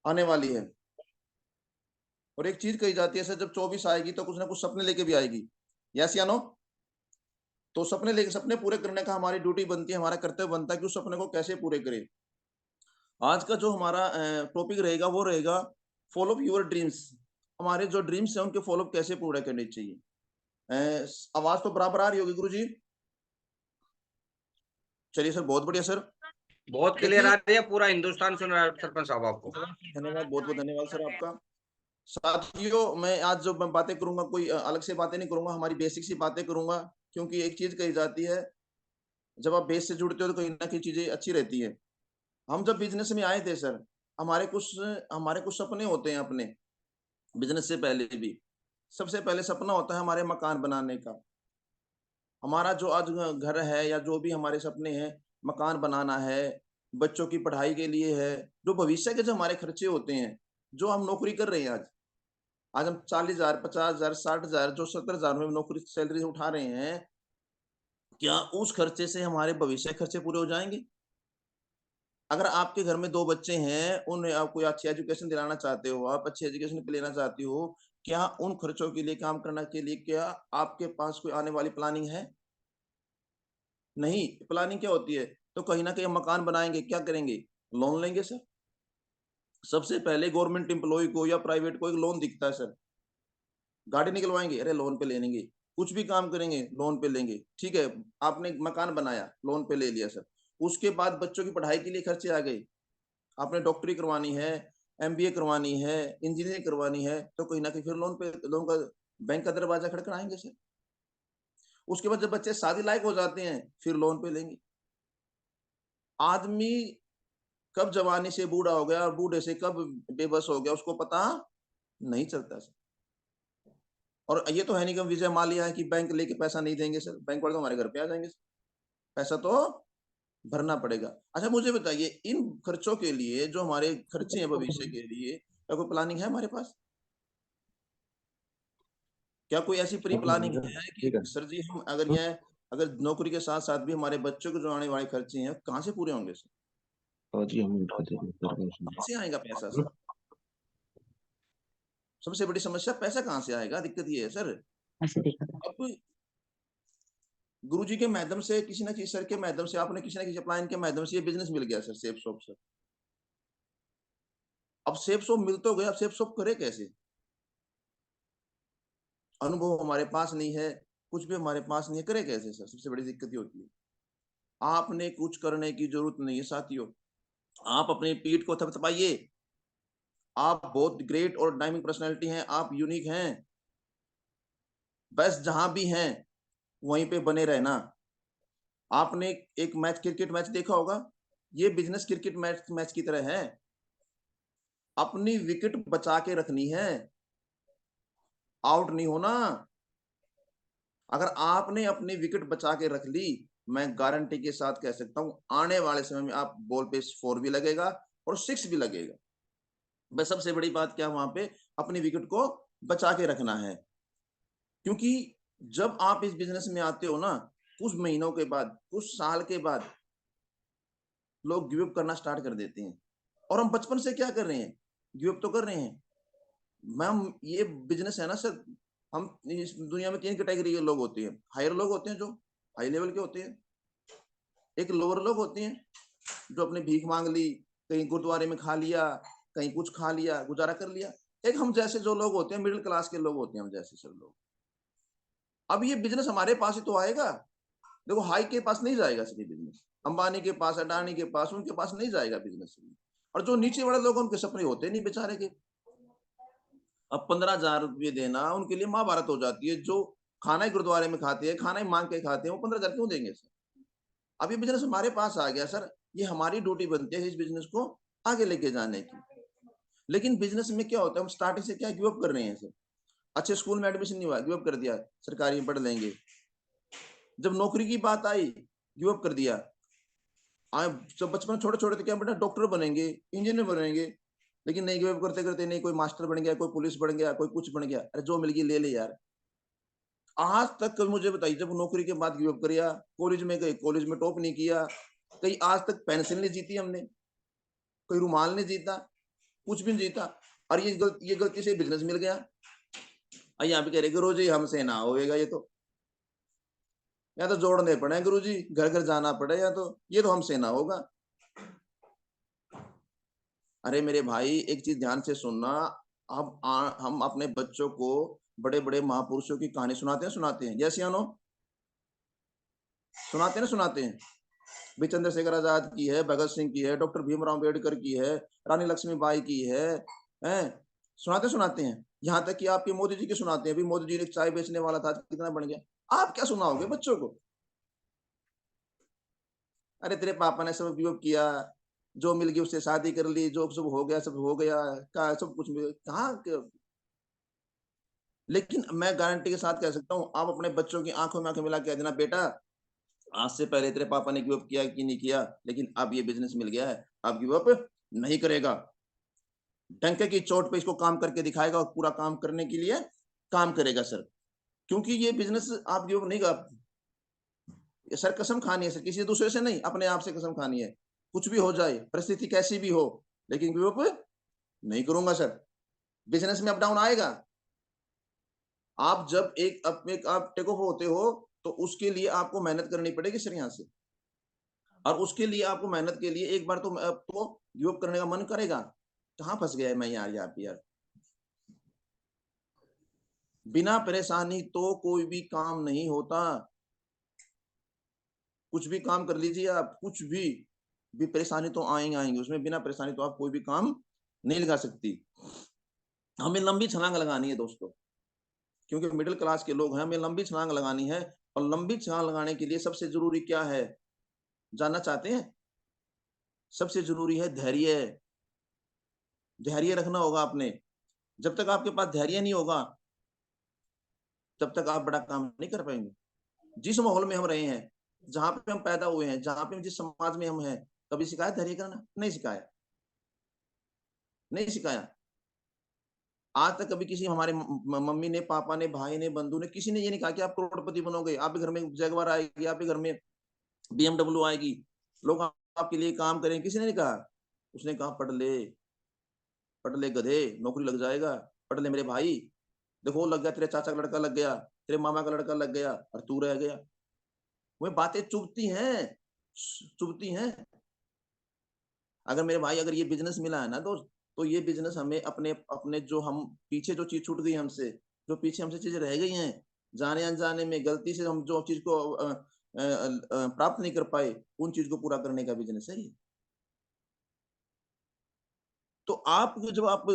आने वाली है। और एक चीज कही जाती है सर, जब 24 आएगी तो कुछ ना कुछ सपने लेके भी आएगी। यस या नो? तो सपने पूरे करने का हमारी ड्यूटी बनती है, हमारा कर्तव्य बनता है कि उस सपने को कैसे पूरे करें। आज का जो हमारा टॉपिक रहेगा वो रहेगा फॉलो योर ड्रीम्स। हमारे जो ड्रीम्स हैं उनके फॉलो कैसे पूरे करने चाहिए। आवाज तो बराबर आ रही होगी गुरु जी? चलिए सर, बहुत बढ़िया सर। बहुत क्लियर देखिए, आ रही है, पूरा हिंदुस्तान सुन रहा है सरपंच साहब आपको। धन्यवाद, बहुत बहुत धन्यवाद सर आपका। साथियों, मैं आज जो मैं बातें करूंगा कोई अलग से बातें नहीं करूंगा, हमारी बेसिक सी बातें करूंगा। क्योंकि एक चीज कही जाती है, जब आप बेस से जुड़ते हो तो कहीं ना कहीं चीजें अच्छी रहती है। हम जब बिजनेस में आए थे सर, हमारे कुछ सपने होते हैं अपने बिजनेस से पहले भी। सबसे पहले सपना होता है हमारे मकान बनाने का। हमारा जो आज घर है या जो भी हमारे सपने हैं, मकान बनाना है, बच्चों की पढ़ाई के लिए है, जो भविष्य के जो हमारे खर्चे होते हैं, जो हम नौकरी कर रहे हैं आज। आज हम 40,000, 50,000, 60,000, जो 70,000 में नौकरी सैलरी उठा रहे हैं, क्या उस खर्चे से हमारे भविष्य के खर्चे पूरे हो जाएँगे? अगर आपके घर में 2 बच्चे हैं, उन्हें आप कोई अच्छी एजुकेशन दिलाना चाहते हो, आप अच्छी एजुकेशन पे लेना चाहती हो, क्या उन खर्चों के लिए काम करने के लिए क्या आपके पास कोई आने वाली प्लानिंग है? नहीं, प्लानिंग क्या होती है? तो कहीं न कहीं हम मकान बनाएँगे, क्या करेंगे? लोन लेंगे सर। सबसे पहले गवर्नमेंट एम्प्लॉयी को या प्राइवेट को एक लोन दिखता है सर। गाड़ी निकलवाएँगे, अरे लोन पे ले लेंगे। कुछ भी काम करेंगे, लोन पे लेंगे। ठीक है, आपने मकान बनाया, लोन पे ले लिया सर। उसके बाद बच्चों की पढ़ाई के लिए खर्चे आ गए। आपने डॉक्टरी करवानी है, एमबीए करवानी है, इंजीनियरिंग करवानी है, तो कहीं न कहीं फिर लोन का बैंक का दरवाज़ा खटखटाएँगे सर। उसके बाद जब बच्चे शादी लायक हो जाते हैं, फिर लोन पे लेंगे। आदमी कब जवानी से बूढ़ा हो गया और बूढ़े से कब बेबस हो गया, उसको पता नहीं चलता सर। और ये तो है नहीं कि हम विजय माल्या है कि बैंक लेके पैसा नहीं देंगे सर, बैंक वाले तो हमारे घर पे आ जाएँगे सर। पैसा तो भरना पड़ेगा। अच्छा मुझे बताइए, इन खर्चों के लिए जो हमारे खर्चे हैं भविष्य के लिए, क्या कोई प्लानिंग है हमारे पास? क्या कोई ऐसी प्री प्लानिंग है कि सर जी हम अगर नौकरी के साथ-साथ भी हमारे बच्चों के जो आने वाले खर्चे हैं, कहाँ से पूरे होंगे सर? कहाँ से आएगा पैसा सर? सबसे बड़ी समस्या पैसा कहाँ से आएगा? दिक्कत ये है सर। अब गुरुजी के माध्यम से किसी न किसी सर के माध्यम से आपने किसी न किसी प्लान के माध्यम से ये बिज़नेस मिल गया सर, सेफ शॉप सर। अब सेफ शॉप मिल तो गया, अब सेफ शॉप करे कैसे? अनुभव हमारे पास नहीं है, कुछ भी हमारे पास नहीं है, करे कैसे सर? सबसे बड़ी दिक्कत ये होती है। आपने कुछ करने की ज़रूरत नहीं है साथियों। आप अपनी पीठ को थपथपाइए। आप बहुत ग्रेट और डायनामिक पर्सनैलिटी हैं, आप यूनिक हैं। बस जहाँ भी हैं, वहीं पे बने रहना। आपने एक मैच क्रिकेट मैच देखा होगा, ये बिज़नेस क्रिकेट मैच मैच की तरह है। अपनी विकेट बचा के रखनी है, आउट नहीं होना। अगर आपने अपनी विकेट बचा के रख ली, मैं गारंटी के साथ कह सकता हूँ, आने वाले समय में आप बॉल पे 4 भी लगेगा और 6 भी लगेगा। बस सबसे बड़ी बात क्या है वहाँ पे, अपनी विकेट को बचा के रखना है। क्योंकि जब आप इस बिज़नेस में आते हो ना, कुछ महीनों के बाद, कुछ साल के बाद, लोग गिव अप करना स्टार्ट कर देते हैं। और हम बचपन से क्या कर रहे हैं? गिव अप तो कर रहे हैं। मैम ये बिज़नेस है ना सर, हम इस दुनिया में 3 कैटेगरी के लोग होते हैं। हायर लोग होते हैं जो हाई लेवल के होते हैं। एक लोअर लोग होते हैं, जो अपनी भीख माँग ली, कहीं गुरुद्वारे में खा लिया, कहीं कुछ खा लिया, गुज़ारा कर लिया। एक हम जैसे जो लोग होते हैं, मिडल क्लास के लोग होते हैं हम जैसे सब लोग। अब ये बिज़नेस हमारे पास ही तो आएगा। देखो हाई के पास नहीं जाएगा सर ये बिज़नेस। अंबानी के पास, अडानी के पास, उनके पास नहीं जाएगा बिज़नेस। और जो नीचे वाले लोग हैं, उनके सपने होते नहीं बेचारे के। अब 15,000 रुपए देना उनके लिए महाभारत हो जाती है। जो खाना ही गुरुद्वारे में खाते हैं, खाना ही माँग के खाते हैं, वो 15,000 क्यों देंगे सर? अब ये बिज़नेस हमारे पास आ गया सर, ये हमारी ड्यूटी बनती है इस बिज़नेस को आगे लेके जाने की। लेकिन बिज़नेस में क्या होता है, हम स्टार्टिंग से क्या गिव अप कर रहे हैं सर। अच्छे स्कूल में एडमिशन नहीं हुआ, गिव अप कर दिया, सरकारी में पढ़ लेंगे। जब नौकरी की बात आई, गिव अप कर दिया। जब बचपन में छोटे-छोटे थे क्या बेटा डॉक्टर बनेंगे, इंजीनियर बनेंगे, लेकिन नहीं गिव अप करते-करते नहीं कोई मास्टर बन गया, कोई पुलिस बन गया, कोई कुछ बन गया। अरे जो मिल गई ले ले यार। आज तक कभी मुझे बताइए जब नौकरी के बाद गिव अप किया, कॉलेज में गए, कॉलेज में टॉप नहीं किया, कहीं आज तक पेंसिल नहीं जीती हमने, कोई रुमाल नहीं जीता, कुछ भी नहीं जीता। और ये गलती से बिजनेस मिल गया। और यहाँ पे कह रहे गुरु जी हमसे ना होएगा ये तो, या तो जोड़ने पड़े गुरु जी, घर घर जाना पड़े, या तो ये तो हमसे ना होगा। अरे मेरे भाई एक चीज ध्यान से सुनना, हम अपने बच्चों को बड़े बड़े महापुरुषों की कहानी सुनाते हैं, यस या नो? सुनाते हैं ना, सुनाते हैं। भी चंद्रशेखर आजाद की है, भगत सिंह की है, डॉक्टर भीमराव अम्बेडकर की है, रानी लक्ष्मीबाई की है, हैं? सुनाते हैं। यहाँ तक कि आपके मोदी जी की सुनाते हैं। अभी मोदी जी ने चाय बेचने वाला था, कितना बन गया। आप क्या सुनाओगे बच्चों को? अरे तेरे पापा ने सब उपयोग किया, जो मिल गई उससे शादी कर ली, जो सब हो गया सब हो गया, का सब कुछ मिल कहाँ लेकिन मैं गारंटी के साथ कह सकता हूँ, आप अपने बच्चों की आंखों में आंखें मिला के कह देना, बेटा आज से पहले तेरे पापा ने गिव अप किया कि नहीं किया, लेकिन अब ये बिजनेस मिल गया है, अब गिव अप नहीं करेगा। डंके की चोट पे इसको काम करके दिखाएगा और पूरा काम करने के लिए काम करेगा सर। क्योंकि ये बिजनेस आप गिव अप नहीं कर सर, कसम खानी है सर, किसी दूसरे से नहीं, अपने आप से कसम खानी है। कुछ भी हो जाए, परिस्थिति कैसी भी हो, लेकिन गिव अप नहीं करूंगा सर। बिजनेस में अप डाउन आएगा। आप जब आप टेक ऑफ होते हो, तो उसके लिए आपको मेहनत करनी पड़ेगी सर यहाँ से। और उसके लिए आपको मेहनत के लिए एक बार तो गिव अप करने का मन करेगा। कहाँ फंस गया है मैं यार, यहाँ पे यार। बिना परेशानी तो कोई भी काम नहीं होता। कुछ भी काम कर लीजिए आप, कुछ भी परेशानी तो आएंगे उसमें। बिना परेशानी तो आप कोई भी काम नहीं लगा सकती। हमें लंबी छलांग लगानी है दोस्तों, क्योंकि मिडिल क्लास के लोग हैं, हमें लंबी छलांग लगानी है। और लंबी छलांग लगाने के लिए सबसे जरूरी क्या है, जानना चाहते हैं? सबसे जरूरी है धैर्य। धैर्य रखना होगा आपने। जब तक आपके पास धैर्य नहीं होगा, तब तक आप बड़ा काम नहीं कर पाएंगे। जिस माहौल में हम रहे हैं, जहां पे हम पैदा हुए हैं, जहां पे जिस समाज में हम हैं, कभी सिखाया धैर्य करना? नहीं सिखाया, नहीं सिखाया। आज तक कभी किसी हमारे मम्मी ने, पापा ने, भाई ने, बंधु ने, किसी ने ये नहीं कहा कि आप करोड़पति बनोगे, आपके घर में जगवार आएगी, आपके घर में बीएमडब्ल्यू आएगी, लोग आपके लिए काम करें, किसी ने नहीं कहा। उसने कहा पढ़ ले गधे, नौकरी लग जाएगा। पढ़ ले मेरे भाई, देखो लग गया, तेरे चाचा का लड़का लग गया, तेरे मामा का लड़का लग गया, और तू रह गया। वो बातें चुभती हैं, चुभती हैं। अगर मेरे भाई, अगर ये बिजनेस मिला है ना दोस्त, तो ये बिजनेस हमें अपने अपने जो हम पीछे जो चीज छूट गई हमसे, जो पीछे हमसे चीजें रह गई हैं, जाने अनजाने में गलती से हम जो चीज को प्राप्त नहीं कर पाए, उन चीज को पूरा करने का बिजनेस है ये। तो आप जब आप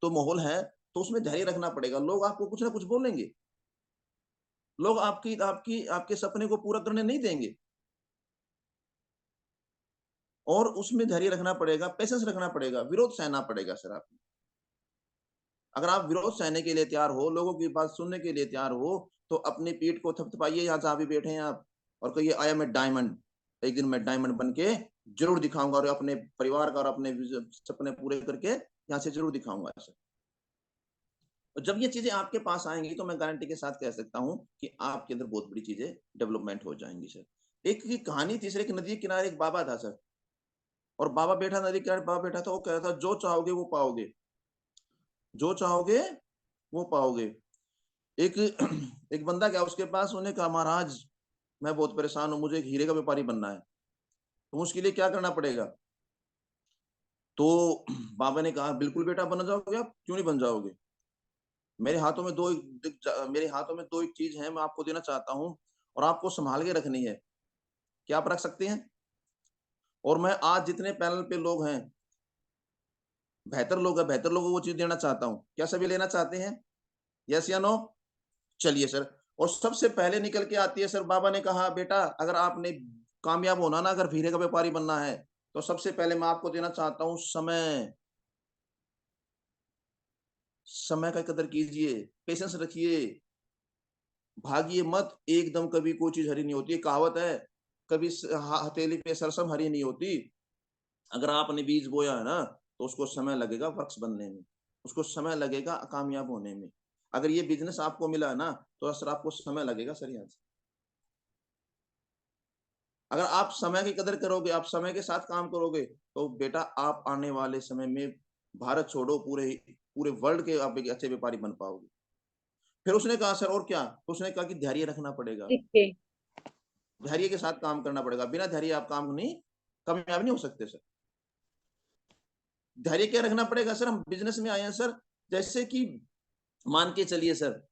तो माहौल है, तो उसमें धैर्य रखना पड़ेगा। लोग आपको कुछ ना कुछ बोलेंगे, लोग आपकी आपकी आपके सपने को पूरा करने नहीं देंगे। और उसमें धैर्य रखना पड़ेगा, पेशेंस रखना पड़ेगा, विरोध सहना पड़ेगा सर आप। अगर आप विरोध सहने के लिए तैयार हो, लोगों की बात सुनने के लिए तैयार हो, तो अपनी पीठ को थपथपाइए, यहाँ जहाँ भी बैठे हैं आप, और कहिए आई एम ए डायमंड। एक दिन मैं डायमंड बन के जरूर दिखाऊंगा, और अपने परिवार का और अपने सपने पूरे करके यहाँ से जरूर दिखाऊंगा सर। और जब ये चीजें आपके पास आएंगी, तो मैं गारंटी के साथ कह सकता हूँ कि आपके अंदर बहुत बड़ी चीजें डेवलपमेंट हो जाएंगी सर। एक की कहानी थी सर, एक नदी के किनारे एक बाबा था सर, और बाबा बैठा, नदी के किनारे बाबा बैठा था, वो कह रहा था जो चाहोगे वो पाओगे, जो चाहोगे वो पाओगे। एक एक बंदा गया उसके पास, उन्हें कहा महाराज मैं बहुत परेशान हूँ, मुझे एक हीरे का व्यापारी बनना है, तो उसके लिए क्या करना पड़ेगा? तो बाबा ने कहा बिल्कुल बेटा, बन जाओगे आप, क्यों नहीं बन जाओगे। मेरे हाथों में दो एक चीज है, मैं आपको देना चाहता हूँ, और आपको संभाल के रखनी है। क्या आप रख सकते हैं? और मैं आज जितने पैनल पे लोग हैं, बेहतर लोग हैं, बेहतर लोगों को वो चीज देना चाहता हूँ। क्या सभी लेना चाहते हैं? यस या नो? चलिए सर। और सबसे पहले निकल के आती है सर, बाबा ने कहा बेटा अगर आपने कामयाब होना ना, अगर हीरे का व्यापारी बनना है, तो सबसे पहले मैं आपको देना चाहता हूँ समय। समय का कदर कीजिए, पेशेंस रखिए, भागिए मत एकदम। कभी कोई चीज हरी नहीं होती, कहावत है, कभी हथेली पे सरसम हरी नहीं होती। अगर आपने बीज बोया है ना, तो उसको समय लगेगा वृक्ष बनने में, उसको समय लगेगा कामयाब होने में। अगर ये बिजनेस आपको मिला है ना, तो सर आपको समय लगेगा सर यहाँ से। अगर आप समय की कदर करोगे, आप समय के साथ काम करोगे, तो बेटा आप आने वाले समय में भारत छोड़ो, पूरे पूरे वर्ल्ड के आप एक अच्छे व्यापारी बन पाओगे। फिर उसने कहा सर और क्या? तो उसने कहा कि धैर्य रखना पड़ेगा, ओके। धैर्य के साथ काम करना पड़ेगा, बिना धैर्य आप काम नहीं कामयाब नहीं हो सकते सर। धैर्य क्या रखना पड़ेगा सर? हम बिज़नेस में आए हैं सर, जैसे कि मान के चलिए सर,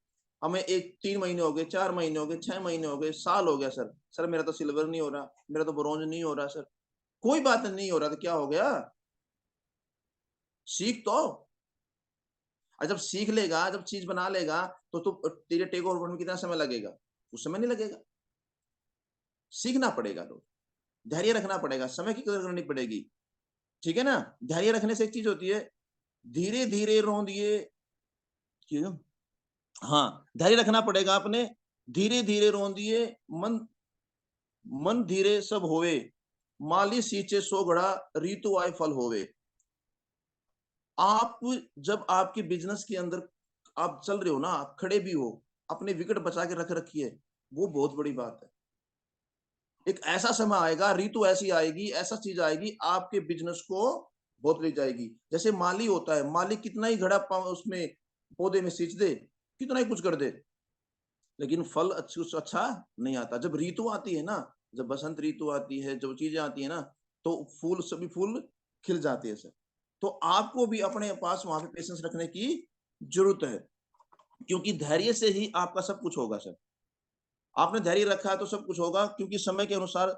हमें 3 महीने हो गए, 4 महीने हो गए, 6 महीने हो गए, साल हो गया सर। सर मेरा तो सिल्वर नहीं हो रहा, मेरा तो ब्रॉन्ज नहीं हो रहा सर। कोई बात नहीं हो रहा तो क्या हो गया? सीख तो। और जब सीख लेगा, जब चीज़ बना लेगा, तो तेरे टेक ओवर में कितना समय लगेगा? कुछ समय नहीं लगेगा। सीखना पड़ेगा तो, धैर्य रखना पड़ेगा, समय की कदर करनी पड़ेगी, ठीक है ना? धैर्य रखने से एक चीज़ होती है, धीरे-धीरे रोंदिए क्यों? हाँ, धैर्य रखना पड़ेगा आपने, धीरे-धीरे रोंदिए, मन मन धीरे सब होवे, माली सींचे सो घड़ा, ऋतु आए फल होवे। आप जब आपके बिज़नेस के अंदर आप चल रहे हो ना, आप खड़े भी हो, अपने विकेट बचा के रख रखी है, वो बहुत बड़ी बात है। एक ऐसा समय आएगा, ऋतु ऐसी आएगी, ऐसा चीज़ आएगी, आपके बिज़नेस को बहुत ले जाएगी। जैसे माली होता है, माली कितना ही घड़ा उसमें पौधे में सींच दे, कितना ही कुछ कर दे, लेकिन फल अच्छा नहीं आता। जब ऋतु आती है ना, जब बसंत ऋतु आती है, जब चीज़ें आती है ना, तो सभी फूल खिल जाते हैं सर। तो आपको भी अपने पास वहाँ पे पेशेंस रखने की ज़रूरत है, क्योंकि धैर्य से ही आपका सब कुछ होगा सर। आपने धैर्य रखा है तो सब कुछ होगा, क्योंकि समय के अनुसार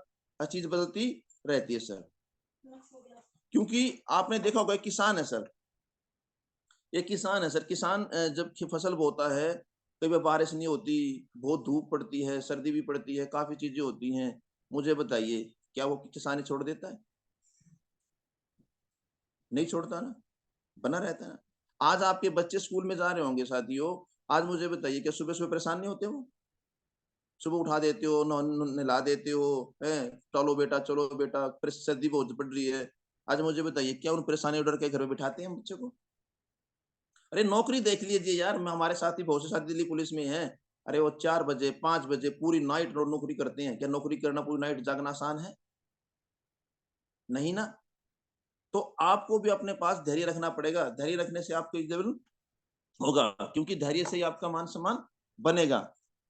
हर चीज़ बदलती रहती है सर। क्योंकि आपने देखा होगा एक किसान है सर, एक किसान है सर, किसान जब फसल बोता है, कई बार बारिश नहीं होती, बहुत धूप पड़ती है, सर्दी भी पड़ती है, काफ़ी चीज़ें होती हैं। मुझे बताइए, क्या वो किसानी छोड़ देता है? नहीं छोड़ता ना, बना रहता है ना। आज आपके बच्चे स्कूल में जा रहे होंगे साथियों, आज मुझे बताइए क्या सुबह-सुबह परेशान नहीं होते वो? सुबह उठा देते हो, नहला देते हो, हैं? चलो बेटा, सर्दी बहुत पड़ रही है। आज मुझे बताइए क्या उन परेशानियों डर के घर में बिठाते हैं हम बच्चों को? अरे नौकरी देख लीजिए यार, हमारे साथी बहुत से साथी दिल्ली पुलिस में हैं। अरे वो 4 बजे, 5 बजे पूरी नाइट नौकरी करते हैं। क्या नौकरी करना पूरी नाइट जागना आसान है? नहीं ना। तो आपको भी अपने पास धैर्य रखना पड़ेगा। धैर्य रखने से आपको एक लेवल होगा, क्योंकि धैर्य से ही आपका मान-सम्मान बनेगा।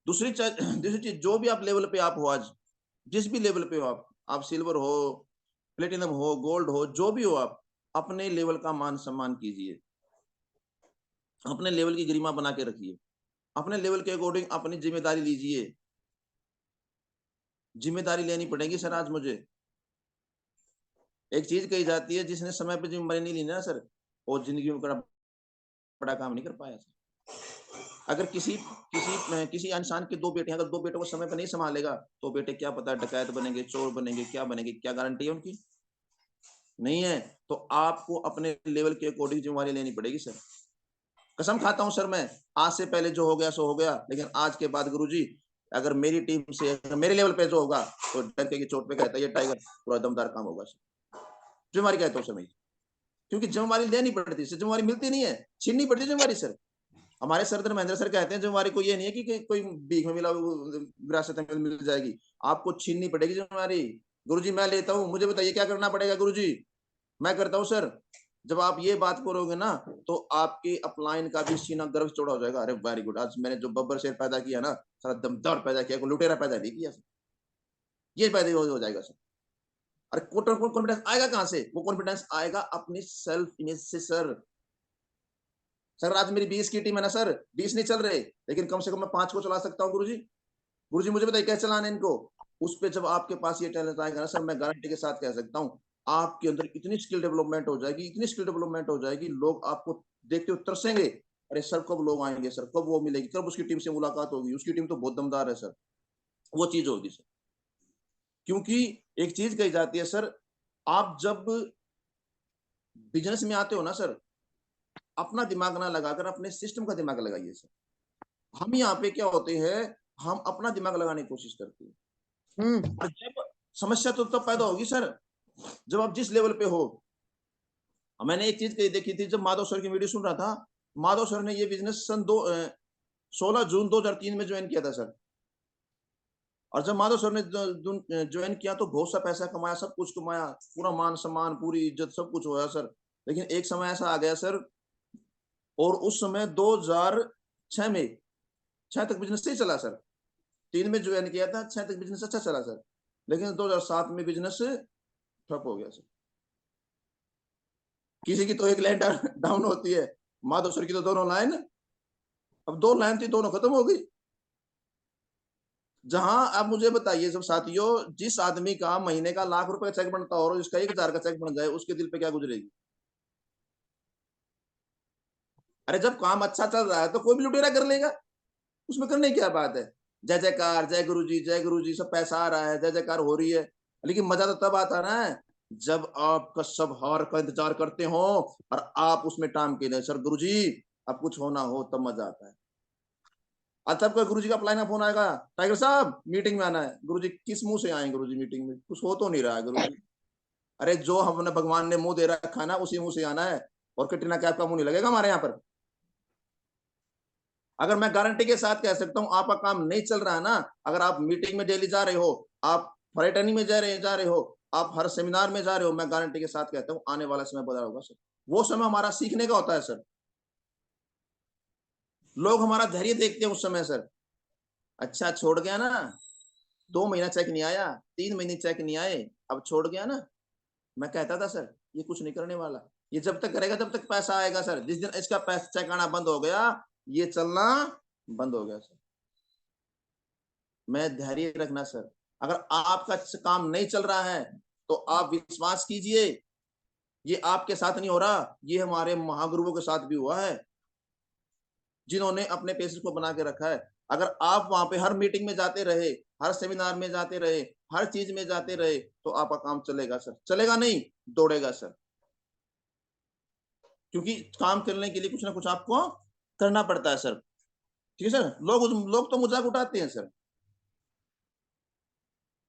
दूसरी चीज़ जो भी आप लेवल पे आप हो आज, जिस भी लेवल पे हो आप सिल्वर हो, प्लेटिनम हो, गोल्ड हो, जो भी हो आप, अपने लेवल का मान-सम्मान कीजिए। अपने लेवल की गरिमा बना के रखिए। अपने लेवल के अकॉर्डिंग अपनी ज़िम्मेदारी लीजिए। ज़िम्मेदारी लेनी पड़ेगी सर आज मुझे। एक चीज़ कही जाती है, जिसने समय पे ज़िम्मेदारी नहीं ली ना सर, वो ज़िंदगी में बड़ा बड़ा काम नहीं कर पाया सर। अगर किसी इंसान के 2 बेटे हैं, अगर 2 बेटों को समय पे नहीं सँभालेगा, तो बेटे क्या पता डकैत बनेंगे, चोर बनेंगे, क्या बनेंगे, क्या गारंटी है उनकी? नहीं है। तो आपको अपने लेवल के अकॉर्डिंग ज़िम्मेवारी लेनी पड़ेगी सर। कसम खाता हूँ सर मैं, आज से पहले जो हो गया सो हो गया, लेकिन आज के बाद गुरुजी, अगर मेरी टीम से अगर मेरे लेवल पे जो होगा, तो डंके की चोट पे कहता है ये टाइगर पूरा दमदार काम होगा सर। ज़िम्मेवारी कहता हूँ सर मैं, क्योंकि ज़िम्मेवारी लेनी पड़ती है, ज़िम्मेवारी मिलती नहीं है, छीननी पड़ती है ज़िम्मेवारी सर। हमारे सरदार महेंद्र सर कहते हैं ज़िम्मेवारी को ये नहीं है कि कोई भीख में मिला वो विरासत में मिल जाएगी, आपको छीननी पड़ेगी ज़िम्मेवारी। गुरुजी मैं लेता हूँ, मुझे बताइए क्या करना पड़ेगा गुरुजी? मैं करता हूँ सर। जब आप ये बात करोगे ना, तो आपकी अपलाइन का भी सीना गर्व चौड़ा हो जाएगा। अरे वेरी गुड! आज मैंने जो बब्बर शेर पैदा किया ना, साला दमदार पैदा किया, कोई लुटेरा पैदा नहीं किया सर। ये पैदा हो जाएगा सर। अरे कॉन्फिडेंस आएगा कहाँ से? वो कॉन्फिडेंस आएगा अपनी सेल्फ इमेज से सर। सर आज मेरी 20 की टीम है ना सर, 20 नहीं चल रहे, लेकिन कम से कम मैं 5 को चला सकता हूँ गुरुजी। गुरुजी मुझे बताइए कैसे चलाना है इनको? उस पे जब आपके पास ये टैलेंट आएगा ना सर, मैं गारंटी के साथ कह सकता हूँ, आपके अंदर इतनी स्किल डेवलपमेंट हो जाएगी, इतनी स्किल डेवलपमेंट हो जाएगी, लोग आपको देखते हुए तरसेंगे। अरे सर कब लोग आएँगे सर, कब वो मिलेगी, कब उसकी टीम से मुलाकात होगी, उसकी टीम तो बहुत दमदार है सर। वो चीज़ होगी सर। क्योंकि एक चीज़ कही जाती है सर, आप जब बिज़नेस में आते हो ना सर, अपना दिमाग ना लगाकर अपने सिस्टम का दिमाग लगाइए सर। हम यहाँ पे क्या होते हैं, हम अपना दिमाग लगाने की कोशिश करते हैं। और जब समस्या तो तब पैदा होगी सर, जब आप जिस लेवल पे हो। मैंने एक चीज़ कही देखी थी, जब माधव सर की वीडियो सुन रहा था, माधव सर ने ये बिज़नेस 16 जून 2003 में जॉइन किया था सर। और जब माधव सर ने जॉइन किया तो बहुत सा पैसा कमाया, सब कुछ कमाया, पूरा मान-सम्मान, पूरी इज़्ज़त सब कुछ होया सर। लेकिन एक समय ऐसा आ गया सर, और उस समय 2006 में 6 तक बिजनेस सही चला सर। 3 में ज्वाइन किया था, 6 तक बिजनेस अच्छा चला सर। लेकिन 2007 में बिजनेस ठप हो गया सर। किसी की तो एक लाइन डाउन होती है, माधव सर की तो दोनों लाइन, अब 2 लाइन थी, दोनों खत्म हो गई। जहां आप मुझे बताइए सब साथियों, जिस आदमी का महीने का लाख रुपए का चेक बनता हो और इसका 1000 का चेक बन जाए, उसके दिल पे क्या गुजरेगी? अरे जब काम अच्छा चल रहा है तो कोई भी लुटेरा कर लेगा, उसमें करने की क्या बात है? जय जयकार, जय गुरु जी, सब पैसा आ रहा है, जय जयकार हो रही है। लेकिन मजा तो तब आता है ना, जब आपका सब हार का इंतजार करते हो और आप उसमें टाइम के लिए, सर गुरु जी अब कुछ होना हो, तब मजा आता है। अच्छा, आपका गुरु जी का अपलाइन का फोन आएगा, टाइगर साहब मीटिंग में आना है। गुरु जी किस मुंह से आए गुरु जी मीटिंग में? कुछ हो तो नहीं रहा है गुरु जी। अरे जो हमने भगवान ने मुंह दे रखा है ना, उसी मुंह से आना है। और कटरीना कैफ का मुंह नहीं लगेगा हमारे यहाँ पर। अगर मैं गारंटी के साथ कह सकता हूं आपका काम नहीं चल रहा है ना, अगर आप मीटिंग में डेली जा रहे हो, आप फॉरेटनी में जा रहे हो, आप हर सेमिनार में जा रहे हो, मैं गारंटी के साथ कहता हूं आने वाला समय बदला होगा सर। वो समय हमारा सीखने का होता है सर। लोग हमारा धैर्य देखते हैं उस समय सर। अच्छा छोड़ गया ना, 2 महीना चेक नहीं आया, 3 महीने चेक नहीं आए, अब छोड़ गया ना। मैं कहता था सर ये कुछ नहीं करने वाला, ये जब तक करेगा तब तक पैसा आएगा सर। जिस दिन इसका पैसा चेक आना बंद हो गया, ये चलना बंद हो गया सर। मैं धैर्य रखना सर। अगर आपका काम नहीं चल रहा है तो आप विश्वास कीजिए, ये आपके साथ नहीं हो रहा, ये हमारे महागुरुओं के साथ भी हुआ है, जिन्होंने अपने पेशेंस को बना के रखा है। अगर आप वहां पे हर मीटिंग में जाते रहे, हर सेमिनार में जाते रहे, हर चीज में जाते रहे, तो आपका काम चलेगा सर। चलेगा नहीं, दौड़ेगा सर। क्योंकि काम करने के लिए कुछ ना कुछ आपको करना पड़ता है सर। ठीक है सर। लोग तो मजाक उठाते हैं सर।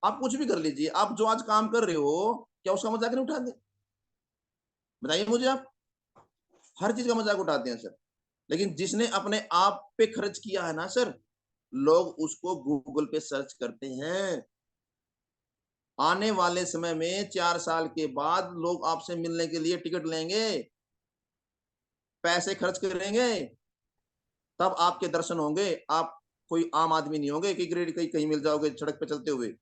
आप कुछ भी कर लीजिए, आप जो आज काम कर रहे हो, क्या उसका मजाक नहीं उठाते? बताइए मुझे आप। हर चीज का मजाक उठाते हैं सर। लेकिन जिसने अपने आप पे खर्च किया है ना सर, लोग उसको गूगल पे सर्च करते हैं। आने वाले समय में 4 साल के बाद लोग आपसे मिलने के लिए टिकट लेंगे, पैसे खर्च करेंगे, तब आपके दर्शन होंगे। आप कोई आम आदमी नहीं होंगे कि ग्रेड कहीं कहीं मिल जाओगे सड़क पे चलते हुए।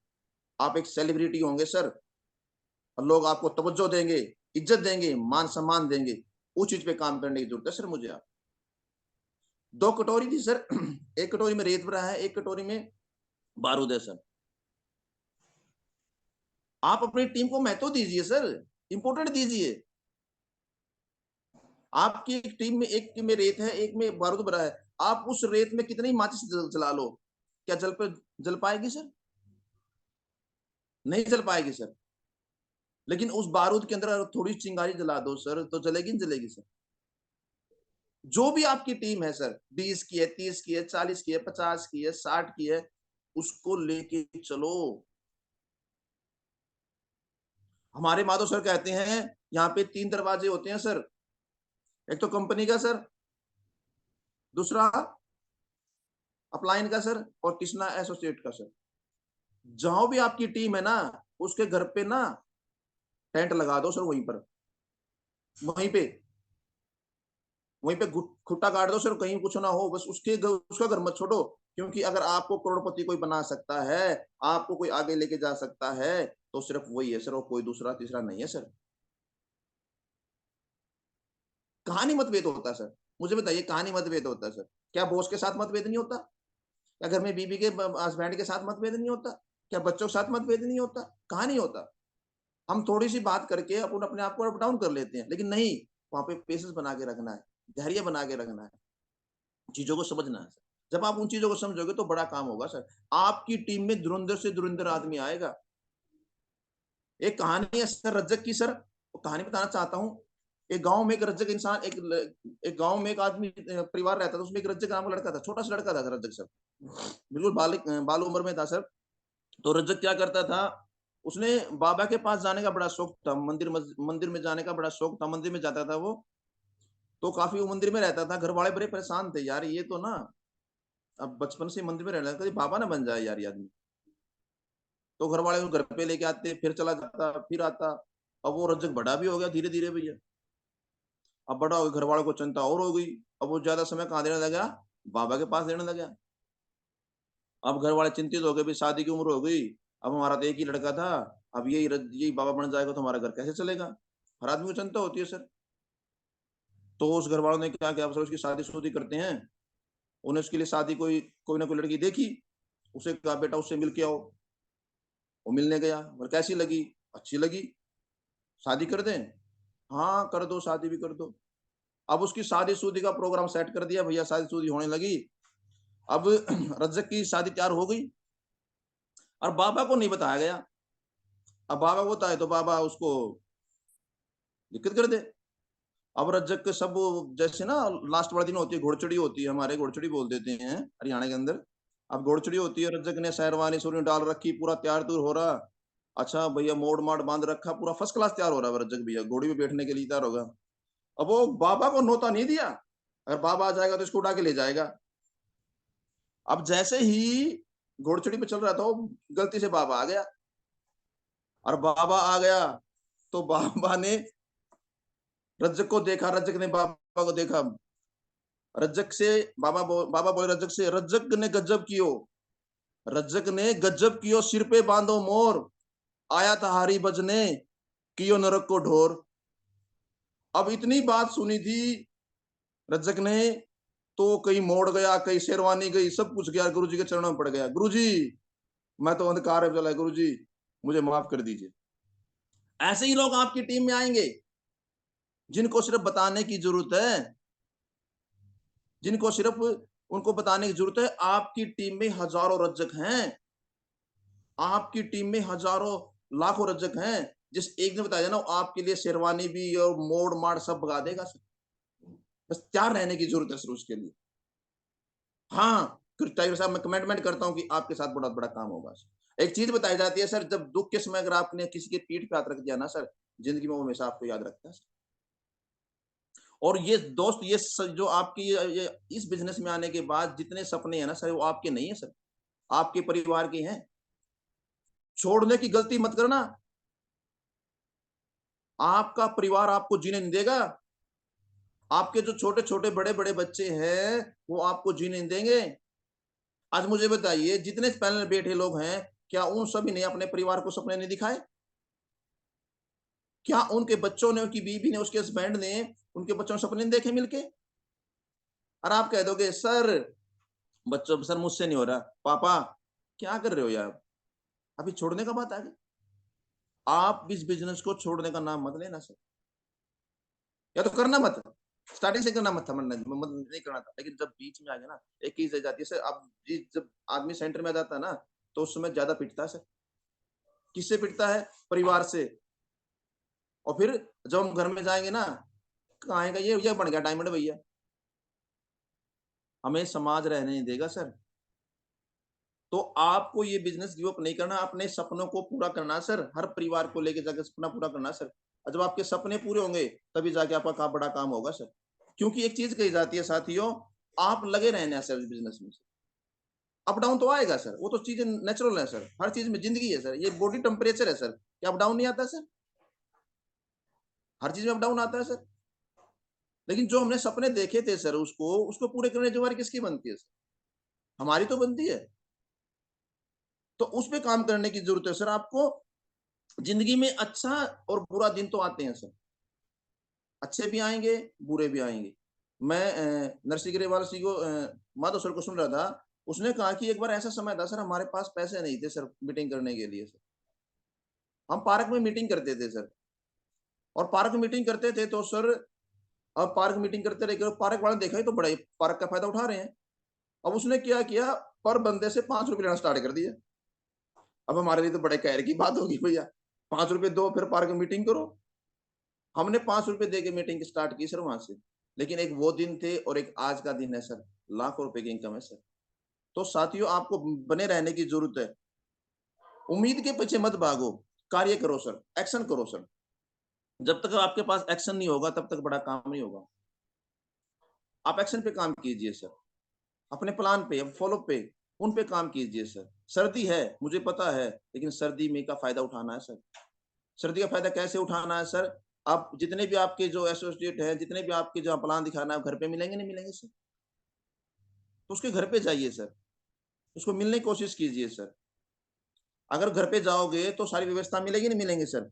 आप एक सेलिब्रिटी होंगे सर, और लोग आपको तवज्जो देंगे, इज्जत देंगे, मान सम्मान देंगे। उस चीज पे काम करने की जरूरत है सर मुझे। आप 2 कटोरी थी सर, एक कटोरी में रेत भरा है, एक कटोरी में बारूद है सर। आप अपनी टीम को महत्व दीजिए सर, इंपोर्टेंट दीजिए। आपकी एक टीम में, एक में रेत है, एक में बारूद भरा है। आप उस रेत में कितनी माचिस जला लो, क्या जल पाएगी सर? नहीं जल पाएगी सर। लेकिन उस बारूद के अंदर थोड़ी चिंगारी जला दो सर, तो जलेगी नहीं जलेगी सर? जो भी आपकी टीम है सर, 20 की है, 30 की है, 40 की है, 50 की है, 60 की है, उसको लेके चलो। हमारे माधव सर कहते हैं यहाँ पे 3 दरवाजे होते हैं सर। एक तो कंपनी का सर, दूसरा अपलाइन का सर, और तीसरा एसोसिएट का सर। जहां भी आपकी टीम है ना, उसके घर पे ना टेंट लगा दो सर, वहीं पे खुट्टा काट दो सर, कहीं कुछ ना हो, बस उसका घर मत छोड़ो। क्योंकि अगर आपको करोड़पति कोई बना सकता है, आपको कोई आगे लेके जा सकता है, तो सिर्फ वही है सर, और कोई दूसरा तीसरा नहीं है सर। कहानी मतभेद होता है सर। मुझे बताइए, कहानी मतभेद होता है सर? क्या बॉस के साथ मतभेद नहीं होता? क्या घर में बीबी के हस्बैंड के साथ मतभेद नहीं होता? क्या बच्चों के साथ मतभेद नहीं होता? कहा नहीं होता? हम थोड़ी सी बात करके अपन अपने आप को अप डाउन कर लेते हैं, लेकिन नहीं, वहां पे पेशेंस बना के रखना है, धैर्य बना के रखना है, चीजों को समझना है सर। जब आप उन चीजों को समझोगे तो बड़ा काम होगा सर। आपकी टीम में धुरंधर से धुरंधर आदमी आएगा। एक कहानी है सर रज्जक की सर, वो कहानी बताना चाहता हूँ। एक गांव में एक रज्जक इंसान, एक गांव में एक आदमी परिवार रहता था, उसमें एक रज्जक नाम का लड़का था, छोटा सा लड़का था रज्जक सर, बिल्कुल बाल उम्र में था सर। तो रज्जक क्या करता था, उसने बाबा के पास जाने का बड़ा शौक था, मंदिर में जाने का बड़ा शौक था, मंदिर में जाता था वो। तो काफी वो मंदिर में रहता था। घर वाले बड़े परेशान थे, यार ये तो ना अब बचपन से मंदिर में रहना, कभी बाबा ना बन जाए यार ये आदमी। तो घर वाले उसको घर पे लेके आते, फिर चला जाता, फिर आता। अब वो रज्जक बड़ा भी हो गया धीरे धीरे भैया। अब बड़ा हो गया, घर वालों को चिंता और हो गई। अब वो ज्यादा समय कहाँ देने लगा, बाबा के पास देने लगा। अब घर वाले चिंतित हो गए, भाई शादी की उम्र हो गई, अब हमारा तो एक ही लड़का था, अब यही बाबा बन जाएगा तो हमारा घर कैसे चलेगा। हर आदमी को चिंता होती है सर। तो उस घर वालों ने क्या किया, सर उसकी शादी करते हैं। उन्हें उसके लिए शादी कोई कोई ना कोई लड़की देखी, उसे कहा बेटा उससे मिल के आओ। वो मिलने गया और कैसी लगी, अच्छी लगी, शादी कर दें, हाँ कर दो, शादी भी कर दो। अब उसकी शादी शुदी का प्रोग्राम सेट कर दिया, भैया शादी शुदी होने लगी। अब रज्जक की शादी तैयार हो गई और बाबा को नहीं बताया गया। अब बाबा को बताए तो बाबा उसको दिक्कत कर दे। अब रज्जक के सब जैसे ना लास्ट वाला दिन होती है, घोड़चड़ी होती है, हमारे घोड़चड़ी बोल देते हैं हरियाणा के अंदर। अब घोड़चड़ी होती है, रज्जक ने शेरवानी सूरी डाल रखी, पूरा तैयार तुर हो रहा। अच्छा भैया मोड़ माड़ बांध रखा, पूरा फर्स्ट क्लास तैयार हो रहा है रज्जक भैया, घोड़ी पे बैठने के लिए तैयार होगा। अब वो बाबा को नोता नहीं दिया, अगर बाबा आ जाएगा तो इसको उठा के ले जाएगा। अब जैसे ही घोड़चड़ी पे चल रहा था, वो गलती से बाबा आ गया। और बाबा आ गया तो बाबा ने रज्जक को देखा, रज्जक ने बाबा को देखा। रज्जक से बाबा बोले रज्जक से, रज्जक ने गजब कियो, रज्जक ने गजब कियो, सिर पे बांधो मोर, आया था हारी बजने, कियो नरक को ढोर। अब इतनी बात सुनी थी रज्जक ने, तो कहीं मोड़ गया, कहीं शेरवानी गई, सब कुछ गया, गुरुजी के चरणों में पड़ गया। गुरुजी मैं तो अंधकार में चला, गुरुजी मुझे माफ कर दीजिए। ऐसे ही लोग आपकी टीम में आएंगे जिनको सिर्फ बताने की जरूरत है, जिनको सिर्फ उनको बताने की जरूरत है। आपकी टीम में हजारों रज्जक हैं, आपकी टीम में हजारों लाखों रज्जक हैं। जिस एक ने बताया ना, वो आपके लिए शेरवानी भी और मोड़ माड़ सब भगा देगा सर। बस तैयार रहने की जरूरत है सर उसके लिए। हाँ, फिर टाइगर साहब मैं कमिटमेंट करता हूँ कि आपके साथ बहुत बड़ा काम होगा सर। एक चीज बताई जाती है सर, जब दुख के समय अगर आपने किसी के पीठ पे हाथ रख दिया ना सर, जिंदगी में वो हमेशा आपको याद रखता है सर। और ये दोस्त जो आपकी इस बिजनेस में आने के बाद जितने सपने हैं ना सर, वो आपके नहीं है सर, आपके परिवार के हैं। छोड़ने की गलती मत करना, आपका परिवार आपको जीने नहीं देगा। आपके जो छोटे छोटे बड़े बड़े बच्चे हैं वो आपको जीने नहीं देंगे। आज मुझे बताइए, जितने पैनल बैठे लोग हैं, क्या उन सभी ने अपने परिवार को सपने नहीं दिखाए? क्या उनके बच्चों ने, उनकी बीवी ने, उसके हस्बैंड ने उनके बच्चों ने सपने नहीं देखे मिलके? और आप कह दोगे सर बच्चों सर मुझसे नहीं हो रहा, पापा क्या कर रहे हो यार, अभी छोड़ने का बात आ गई। आप इस बिजनेस को छोड़ने का नाम मत लेना सर, या तो करना मत, स्टार्टिंग से करना मत था, नहीं करना था। लेकिन जब बीच में आ गया ना, एक चीज रह जाती है सर, अब जब आदमी सेंटर में आ जाता है ना, तो उस समय ज्यादा पिटता है सर। किससे पिटता है? परिवार से। और फिर जब हम घर में जाएंगे ना, कहाँ आएगा ये बन गया डायमंड भैया, हमें समाज रहने नहीं देगा सर। तो आपको ये बिजनेस गिव अप नहीं करना, अपने सपनों को पूरा करना है सर, हर परिवार को लेके जाकर सपना पूरा करना है सर। और जब आपके सपने पूरे होंगे तभी जाके आपका बड़ा काम होगा सर। क्योंकि एक चीज कही जाती है साथियों, आप लगे रहना सर इस बिजनेस में। अप डाउन तो आएगा सर, वो तो चीजें नेचुरल है सर, हर चीज में जिंदगी है सर, ये बॉडी टेम्परेचर है सर, क्या अप डाउन नहीं आता सर? हर चीज में अप डाउन आता है सर। लेकिन जो हमने सपने देखे थे सर, उसको उसको पूरे करने की जिम्मेदारी किसकी बनती है सर? हमारी तो बनती है। तो उस पे काम करने की जरूरत है सर आपको। जिंदगी में अच्छा और बुरा दिन तो आते हैं सर, अच्छे भी आएंगे, बुरे भी आएंगे। मैं नरसिंह ग्रेवाल जी को, माधव सर को सुन रहा था। उसने कहा कि एक बार ऐसा समय था सर, हमारे पास पैसे नहीं थे सर मीटिंग करने के लिए सर। हम पार्क में मीटिंग करते थे सर, और पार्क में मीटिंग करते थे तो सर, अब पार्क मीटिंग करते रहे, पार्क वाले देखा ही तो बड़ा ही पार्क का फायदा उठा रहे हैं। अब उसने क्या किया, पर बंदे से 5 रुपए लेना स्टार्ट कर दिया। अब हमारे लिए तो बड़े कहर की बात होगी भैया, 5 रुपए दो फिर पार्क में मीटिंग करो। हमने 5 रुपए दे के मीटिंग स्टार्ट की सर वहां से। लेकिन एक वो दिन थे और एक आज का दिन है सर, लाखों रुपए की इनकम है सर। तो साथियों आपको बने रहने की जरूरत है, उम्मीद के पीछे मत भागो, कार्य करो सर, एक्शन करो सर। जब तक आपके पास एक्शन नहीं होगा तब तक बड़ा काम नहीं होगा। आप एक्शन पे काम कीजिए सर, अपने प्लान पे, फॉलो पे, उन पे काम कीजिए सर। सर्दी है मुझे पता है, लेकिन सर्दी में का फायदा उठाना है सर। सर्दी का फायदा कैसे उठाना है सर? आप जितने भी आपके जो एसोसिएट हैं, जितने भी आपके जो प्लान दिखाना है, घर पे मिलेंगे, नहीं मिलेंगे सर? तो उसके घर पे जाइए सर, उसको मिलने की कोशिश कीजिए सर। अगर घर पे जाओगे तो सारी व्यवस्था मिलेगी, नहीं मिलेंगे सर?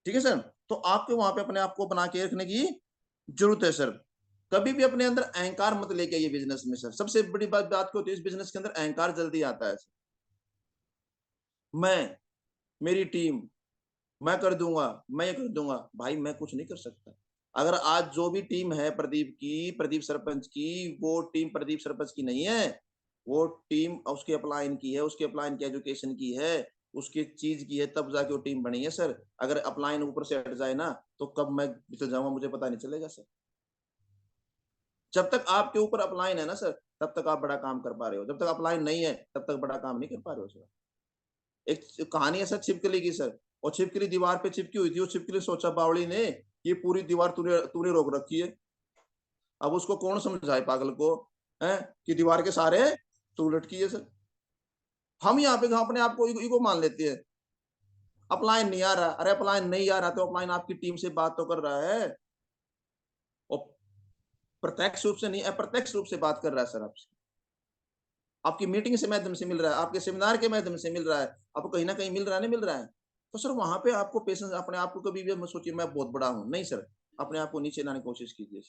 ठीक है सर? तो आपको वहाँ पे अपने आप को बना के रखने की ज़रूरत है सर। कभी भी अपने अंदर अहंकार मत लेके आइए बिज़नेस में सर। सबसे बड़ी बात बात क्या होती है इस बिज़नेस के अंदर अहंकार जल्दी आता है सर। मैं, मेरी टीम, मैं कर दूँगा, मैं ये कर दूँगा। भाई मैं कुछ नहीं कर सकता। अगर आज जो भी टीम है प्रदीप की, प्रदीप सरपंच की, वो टीम प्रदीप सरपंच की नहीं है। वो टीम उसके अपलाइन की है, उसके अपलाइन की एजुकेशन की है, उसकी चीज़ की है, तब जाके वो टीम बनी है सर। अगर अपलाइन ऊपर से हट जाए ना, तो कब मैं निकल जाऊँगा मुझे पता नहीं चलेगा सर। जब तक आपके ऊपर अपलाइन है ना सर, तब तक आप बड़ा काम कर पा रहे हो। जब तक अपलाइन नहीं है, तब तक बड़ा काम नहीं कर पा रहे हो सर। एक कहानी है सर छिपकली की सर, और छिपकली दीवार पे चिपकी हुई थी, वो छिपकली सोचा बावली ने, ये पूरी दीवार तूने तूने रोक रखी है। अब उसको कौन समझाए पागल को, हैं, कि दीवार के सहारे तू लटकी है सर। हम यहाँ पे अपने आप को ईगो ईगो मान लेते हैं। अपलाइन नहीं आ रहा, अरे अपलाइन नहीं आ रहा तो अपलाइन आपकी टीम से बात तो कर रहा है, और प्रत्यक्ष रूप से नहीं, अप्रत्यक्ष रूप से बात कर रहा है सर आपसे। आपकी मीटिंग से माध्यम से मिल रहा है, आपके सेमिनार के माध्यम से मिल रहा है, आपको कहीं न कहीं मिल रहा है, नहीं मिल रहा है? तो सर वहाँ पे आपको पेशेंस, अपने आप को कभी भी मत सोचिए मैं बहुत बड़ा हूँ, नहीं सर, अपने आप को नीचे लाने की कोशिश कीजिए।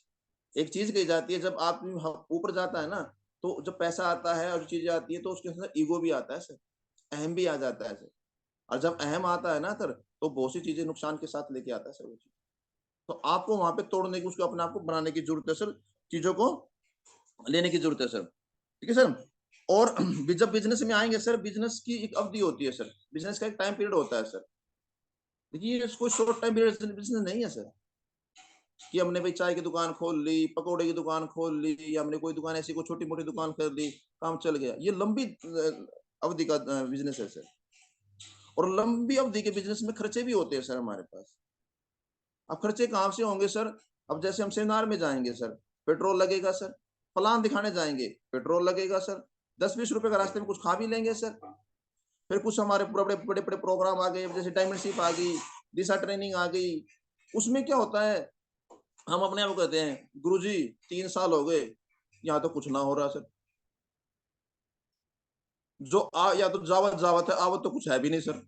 एक चीज़ कही जाती है जब आदमी ऊपर जाता है ना, तो जब पैसा आता है और चीज़ें आती है तो उसके अंदर ईगो भी आता है सर, अहम भी आ जाता है सर। और जब अहम आता है ना सर, तो बहुत सी चीज़ें नुकसान के साथ लेके आता है सर वो चीज़। तो आपको वहाँ पे तोड़ने की, उसको अपने आप को बनाने की ज़रूरत है सर, चीज़ों को लेने की ज़रूरत है सर। ठीक है सर? और जब बिज़नेस में आएँगे सर, बिज़नेस की एक अवधि होती है सर, बिज़नेस का एक टाइम पीरियड होता है सर। देखिए ये कोई शॉर्ट टाइम पीरियड बिज़नेस नहीं है सर, कि हमने भाई चाय की दुकान खोल ली, पकोड़े की दुकान खोल ली, या हमने कोई दुकान ऐसी कोई छोटी-मोटी दुकान कर ली, काम चल गया। ये लंबी अवधि का बिज़नेस है सर, और लंबी अवधि के बिज़नेस में खर्चे भी होते हैं सर हमारे पास। अब खर्चे कहाँ से होंगे सर? अब जैसे हम सेमिनार में जाएँगे सर, पेट्रोल लगेगा सर, प्लान दिखाने जाएँगे, पेट्रोल लगेगा सर, 10-20 रुपए का रास्ते में कुछ खा भी लेंगे सर। फिर कुछ हमारे बड़े-बड़े प्रोग्राम आ गए, जैसे डायमंडशिप आ गई, दिशा ट्रेनिंग आ गई। उसमें क्या होता है, हम अपने आप को कहते हैं, "गुरुजी 3 साल हो गए, यहाँ तो कुछ ना हो रहा सर। जो या तो जावत-जावत है, आवत तो कुछ है भी नहीं सर।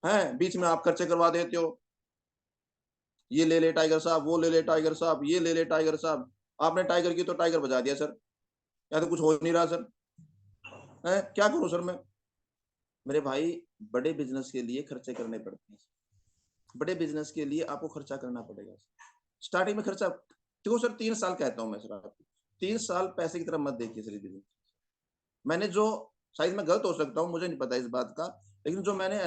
हैं? बीच में आप खर्चे करवा देते हो। ये ले ले टाइगर साहब, वो ले ले टाइगर साहब, ये ले ले टाइगर साहब। आपने टाइगर की तो टाइगर बजा दिया सर। या तो कुछ हो नहीं रहा सर। हैं? क्या करूँ सर मैं?" मेरे भाई, बड़े बिज़नेस के लिए खर्चे करने पड़ते हैं। बड़े बिज़नेस के लिए आपको खर्चा करना पड़ेगा। स्टार्टिंग में खर्चा देखो सर, 3 साल कहता हूँ मैं सर आपको। 3 साल पैसे की तरफ मत देखिए सर ये बिज़नेस। मैंने जो, शायद मैं गलत हो सकता हूँ, मुझे नहीं पता इस बात का, लेकिन जो मैंने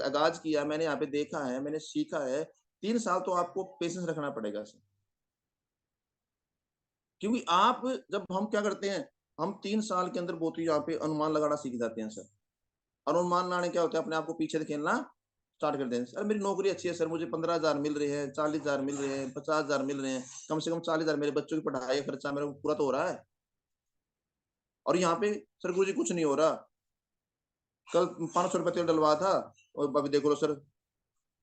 आगाज़ किया, मैंने यहाँ पे देखा है, मैंने सीखा है, 3 साल तो आपको पेशेंस रखना पड़ेगा सर। क्योंकि आप, जब हम क्या करते हैं, हम 3 साल के अंदर बहुत ही यहाँ पे अनुमान लगाना सीख जाते हैं सर। अनुमान लगाने क्या होता है, अपने आप को पीछे धकेलना स्टार्ट कर दें। सर मेरी नौकरी अच्छी है सर, मुझे 15,000 मिल रहे हैं, 40,000 मिल रहे हैं, 50,000 मिल रहे हैं, कम से कम 40,000 मेरे बच्चों की पढ़ाई का खर्चा मेरा पूरा तो हो रहा है। और यहाँ पे सर गुरुजी कुछ नहीं हो रहा। कल 500 रुपए तेल डलवाया था, और अभी देख लो सर,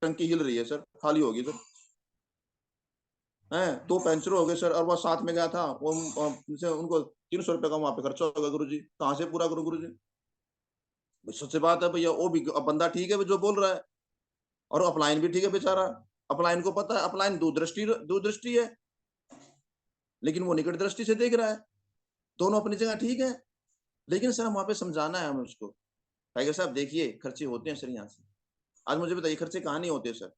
टंकी हिल रही है सर, खाली होगी सर। हैं? 2 पंचर हो गए सर, और वो साथ में गया था, वो जैसे उनको 300 रुपए का वहाँ पे खर्चा हो गया गुरुजी। कहाँ से पूरा करूँ गुरुजी? सच सी बात है भैया, वो भी बंदा ठीक है जो बोल रहा है, और अपलाइन भी ठीक है बेचारा। अपलाइन को पता है, अपलाइन दूरदृष्टि है, लेकिन वो निकट दृष्टि से देख रहा है। दोनों अपनी जगह ठीक है, लेकिन सर वहाँ पे समझाना है हमें उसको। टाइगर साहब देखिए, खर्चे होते हैं सर यहाँ से। आज मुझे बताइए खर्चे कहाँ नहीं होते सर?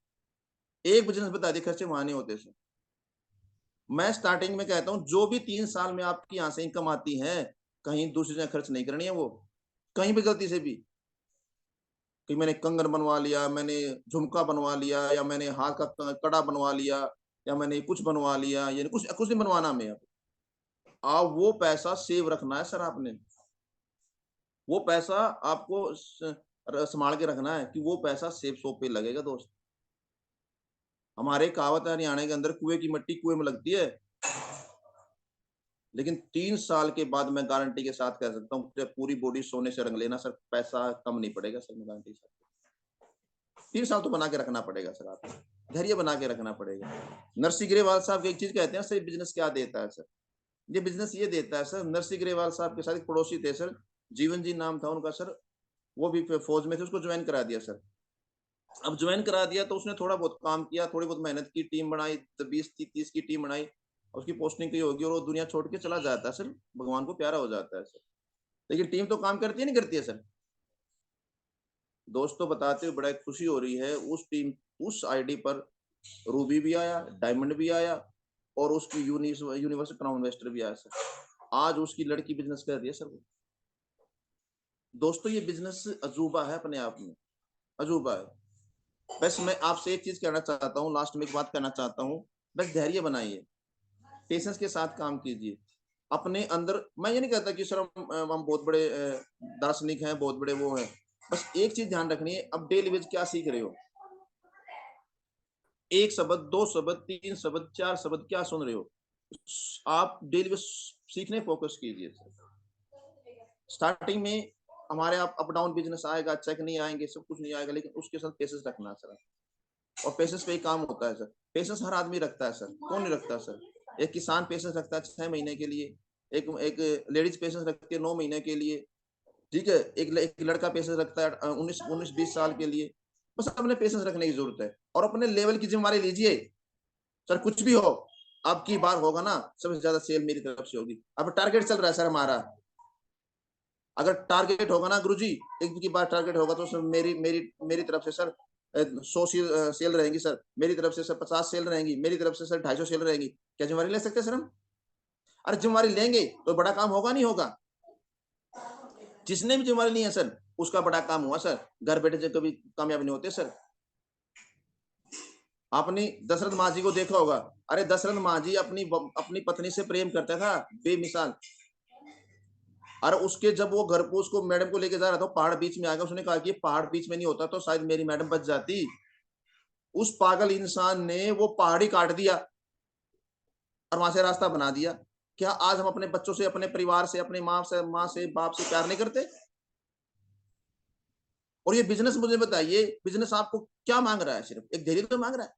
एक बिज़नेस बता दिए, खर्चे वहाँ नहीं होते सर। मैं स्टार्टिंग में कहता हूँ, जो भी 3 साल में आपकी यहाँ से इनकम आती है, कहीं दूसरी जगह खर्च नहीं करनी है वो। कहीं भी गलती से भी, कि मैंने कंगन बनवा लिया, मैंने झुमका बनवा लिया, या मैंने हाथ का कड़ा बनवा लिया, या मैंने कुछ बनवा लिया, यानी कुछ कुछ नहीं बनवाना हमें अब। वो पैसा सेव रखना है सर आपने। वो पैसा आपको सँभाल के रखना है, कि वो पैसा सेफ शॉप पे लगेगा दोस्त। हमारे कहावत है हरियाणा के अंदर, कुएँ की मिट्टी कुएँ में लगती है। लेकिन 3 साल के बाद मैं गारंटी के साथ कह सकता हूँ, पूरी बॉडी सोने से रंग लेना सर, पैसा कम नहीं पड़ेगा सर, मैं गारंटी के साथ। 3 साल तो बना के रखना पड़ेगा सर आपको। धैर्य बना के रखना पड़ेगा। नरसिंह ग्रेवाल साहब एक चीज कहते हैं सर, बिजनेस क्या देता है सर, ये बिजनेस ये देता है सर। नरसिंह ग्रेवाल साहब के साथ एक पड़ोसी थे सर, जीवन जी नाम था उनका सर, वो भी फौज में थे, उसको ज्वाइन करा दिया सर। अब ज्वाइन करा दिया तो उसने थोड़ा बहुत काम किया, थोड़ी बहुत मेहनत की, टीम बनाई, 20-30 की टीम बनाई, उसकी पोस्टिंग की होगी और वो दुनिया छोड़ के चला जाता है सर, भगवान को प्यारा हो जाता है सर। लेकिन टीम तो काम करती है नहीं करती है सर। दोस्तों बताते हुए बड़ा खुशी हो रही है, उस टीम, उस आईडी पर रूबी भी आया, डायमंड भी आया और उसकी यूनिवर्स क्राउन इन्वेस्टर भी आया सर। आज उसकी लड़की बिजनेस कर रही है सर वो। दोस्तों ये बिजनेस अजूबा है अपने आप में, अजूबा है। बस मैं आपसे एक चीज कहना चाहता हूँ, लास्ट में एक बात कहना चाहता हूँ, बस धैर्य बनाइए, पेशेंस के साथ काम कीजिए। अपने अंदर, मैं ये नहीं कहता कि सर हम बहुत बड़े दार्शनिक हैं, बहुत बड़े वो हैं। बस एक चीज ध्यान रखनी है, अब डेली बेस क्या सीख रहे हो, एक शब्द, दो शब्द, तीन शब्द, चार शब्द क्या सुन रहे हो, आप डेली बेस सीखने फोकस कीजिए। स्टार्टिंग में हमारे आप अप डाउन बिजनेस आएगा, चेक नहीं आएंगे, सब कुछ नहीं आएगा, लेकिन उसके साथ पेशेंस रखना सर, और पेशेंस पे ही काम होता है सर। पेशेंस हर आदमी रखता है सर, कौन नहीं रखता सर। एक किसान पेशेंस रखता है 6 महीने के लिए, एक एक लेडीज पेशेंस रखती है 9 महीने के लिए, ठीक है, एक लड़का पेशेंस रखता है 19-20 साल के लिए। बस अपने पेशेंस रखने की जरूरत है और अपने लेवल की जिम्मेवारी लीजिए सर। कुछ भी हो, अब की बार होगा ना, सबसे ज्यादा सेल मेरी तरफ से होगी। अब टारगेट चल रहा है सर हमारा, अगर टारगेट होगा ना गुरुजी, एक की बार टारगेट होगा तो सर मेरी मेरी मेरी तरफ से सर 100 सेल रहेंगी सर, मेरी तरफ से सर 50 सेल रहेंगी, मेरी तरफ से सर 250 सेल रहेंगी। क्या जिम्मेवारी ले सकते हैं सर हम? अरे जिम्मेवारी लेंगे तो बड़ा काम होगा नहीं होगा। जिसने भी जिम्मेवारी ली है सर, उसका बड़ा काम हुआ सर। घर बैठे से कभी कामयाब नहीं होते सर। आपने दशरथ माँ जी को देखा होगा, अरे दशरथ माँ जी अपनी पत्नी से प्रेम करता था बेमिसाल। और उसके जब वो घर को उसको मैडम को लेके जा रहा था, पहाड़ बीच में आ गया, उसने कहा कि पहाड़ बीच में नहीं होता तो शायद मेरी मैडम बच जाती। उस पागल इंसान ने वो पहाड़ी काट दिया और वहां से रास्ता बना दिया। क्या आज हम अपने बच्चों से, अपने परिवार से, अपने माँ से बाप से प्यार नहीं करते? और ये बिजनेस, मुझे बताइए, बिजनेस आपको क्या मांग रहा है? सिर्फ एक धैर्य तो मांग रहा है।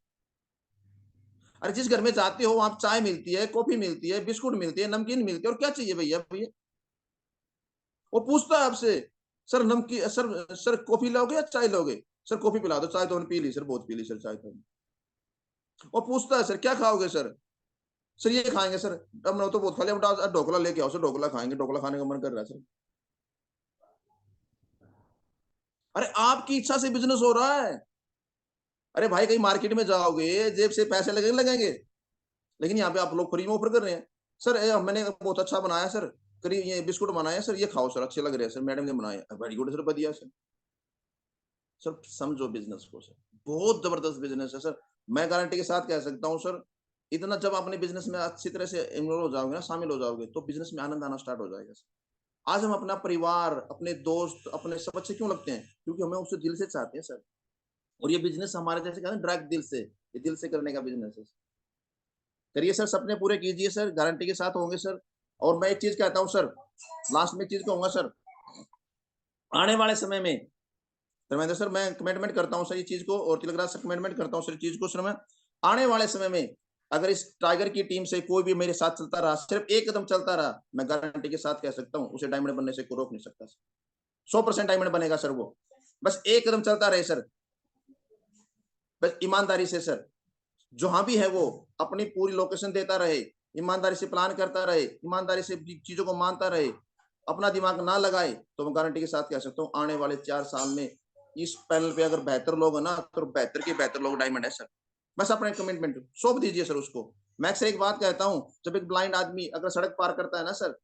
अरे जिस घर में जाते हो वहां चाय मिलती है, कॉफी मिलती है, बिस्कुट मिलती है, नमकीन मिलती है, और क्या चाहिए भैया भैया? वो पूछता है आपसे, सर नमकीन, सर कॉफी लोगे या चाय लोगे? सर कॉफी पिला दो, चाय तो पी ली सर, बहुत पी ली सर चाय तो। वो पूछता है सर क्या खाओगे सर? सर ये खाएंगे सर। अब मैं तो बहुत खा लिया, अब ढोकला लेके आओ सर, ढोकला खाएंगे, ढोकला खाने का मन कर रहा है सर। अरे आपकी इच्छा से बिजनेस हो रहा है। अरे भाई कहीं मार्केट में जाओगे, जेब से पैसे लगेंगे लगेंगे, लेकिन यहाँ पे आप लोग फ्री में ऑफर कर रहे हैं। सर मैंने बहुत अच्छा बनाया सर, करीब ये बिस्कुट बनाया सर, ये खाओ सर, अच्छे लग रहे हैं सर, मैडम ने बनाए, वेरी गुड सर, बढ़िया सर। सर समझो बिजनेस को सर, बहुत जबरदस्त बिजनेस है सर। मैं गारंटी के साथ कह सकता हूँ सर, इतना जब अपने बिजनेस में अच्छी तरह से इन्वॉल्व हो जाओगे ना, शामिल हो जाओगे, तो बिजनेस में आनंद आना स्टार्ट हो जाएगा सर। आज हम अपना परिवार, अपने दोस्त, अपने सब अच्छे क्यों लगते हैं? क्योंकि हमें उससे दिल से चाहते हैं सर। और ये बिजनेस हमारे जैसे कहते हैं डायरेक्ट दिल से, ये दिल से करने का बिजनेस है। करिए सर, सपने पूरे कीजिए सर, गारंटी के साथ होंगे सर। और मैं एक चीज कहता हूँ सर, लास्ट में एक चीज कहूंगा सर, आने वाले समय में धर्मेंद्र सर, मैं कमिटमेंट करता हूँ सर ये चीज को, और तिलकराज सर कमिटमेंट करता हूँ सर चीज को सर। मैं आने वाले समय में अगर इस टाइगर की टीम से कोई भी मेरे साथ चलता रहा, सिर्फ एक कदम चलता रहा, मैं गारंटी के साथ कह सकता हूँ उसे डायमंड बनने से कोई रोक नहीं सकता सर। 100% डायमंड बनेगा सर वो, बस एक कदम चलता रहे सर, बस ईमानदारी से सर। जहां भी है वो अपनी पूरी लोकेशन देता रहे, ईमानदारी से प्लान करता रहे, ईमानदारी से चीजों को मानता रहे, अपना दिमाग ना लगाए, तो मैं गारंटी के साथ कह सकता हूँ आने वाले 4 साल में इस पैनल पे अगर बेहतर लोग है ना, तो बेहतर के बेहतर लोग डायमंड है सर। बस अपने कमिटमेंट सौंप दीजिए सर उसको। मैं अक्सर एक बात कहता हूँ, जब एक ब्लाइंड आदमी अगर सड़क पार करता है ना सर,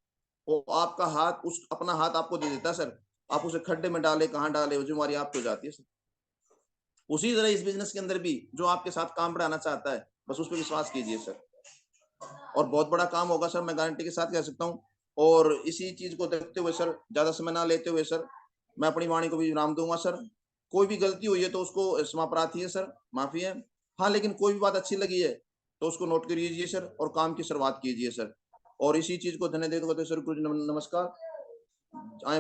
वो आपका हाथ, उस अपना हाथ आपको दे देता है सर। आप उसे खड्डे में डाले, कहाँ डाले, वो जिम्मेवारी आपको जाती है सर। उसी तरह इस बिजनेस के अंदर भी जो आपके साथ काम बढ़ाना चाहता है, बस उस पर विश्वास कीजिए सर, और बहुत बड़ा काम होगा सर, मैं गारंटी के साथ कह सकता हूँ। और इसी चीज को देखते हुए सर, ज्यादा समय ना लेते हुए सर, मैं अपनी वाणी को भी विराम दूंगा सर। कोई भी गलती हुई है तो उसको क्षमा प्रार्थी है सर, माफी है। हाँ, लेकिन कोई भी बात अच्छी लगी है तो उसको नोट करिए सर, और काम की शुरुआत कीजिए सर। और इसी चीज को धन्य देते हुए सर, कुछ नमस्कार। आई